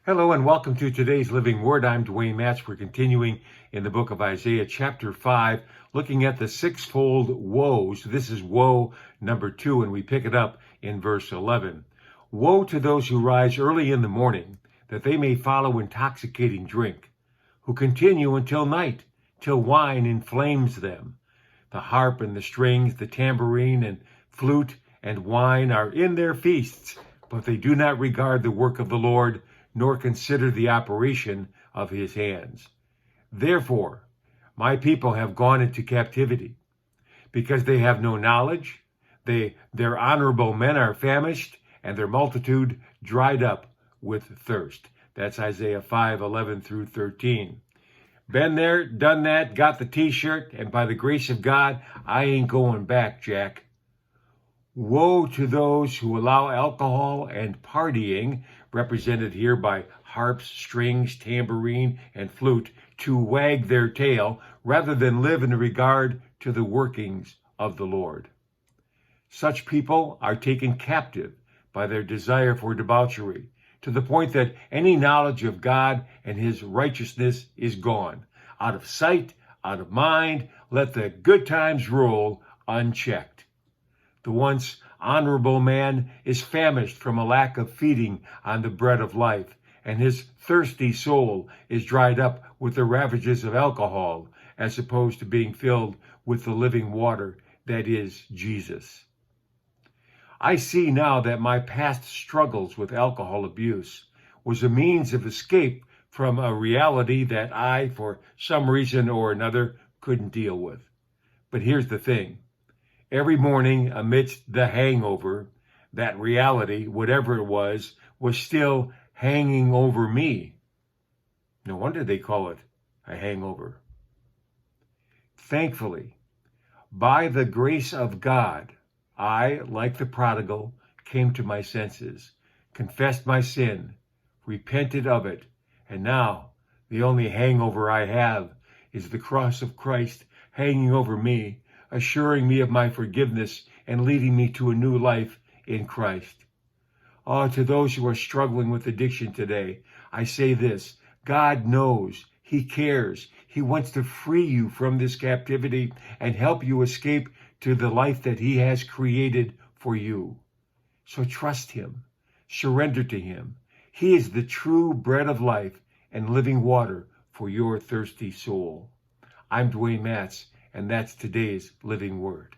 Hello and welcome to today's Living Word. I'm Dwayne Matz. We're continuing in the book of Isaiah, chapter 5, looking at the six-fold woes. This is woe number 2, and we pick it up in verse 11. Woe to those who rise early in the morning, that they may follow intoxicating drink, who continue until night, till wine inflames them. The harp and the strings, the tambourine and flute and wine are in their feasts, but they do not regard the work of the Lord, nor consider the operation of his hands. Therefore, my people have gone into captivity, because they have no knowledge. Their honorable men are famished, and their multitude dried up with thirst. That's Isaiah 5:11 through 13. Been there, done that, got the t-shirt, and by the grace of God, I ain't going back, Jack. Woe to those who allow alcohol and partying, represented here by harps, strings, tambourine, and flute, to wag their tail rather than live in regard to the workings of the Lord. Such people are taken captive by their desire for debauchery, to the point that any knowledge of God and his righteousness is gone. Out of sight, out of mind, let the good times roll unchecked. The once honorable man is famished from a lack of feeding on the bread of life, and his thirsty soul is dried up with the ravages of alcohol, as opposed to being filled with the living water that is Jesus. I see now that my past struggles with alcohol abuse was a means of escape from a reality that I, for some reason or another, couldn't deal with. But here's the thing. Every morning, amidst the hangover, that reality, whatever it was still hanging over me. No wonder they call it a hangover. Thankfully, by the grace of God, I, like the prodigal, came to my senses, confessed my sin, repented of it, and now the only hangover I have is the cross of Christ hanging over me, assuring me of my forgiveness and leading me to a new life in Christ. Oh, to those who are struggling with addiction today, I say this: God knows, he cares, he wants to free you from this captivity and help you escape to the life that he has created for you. So trust him, surrender to him. He is the true bread of life and living water for your thirsty soul. I'm Dwayne Matz, and that's today's Living Word.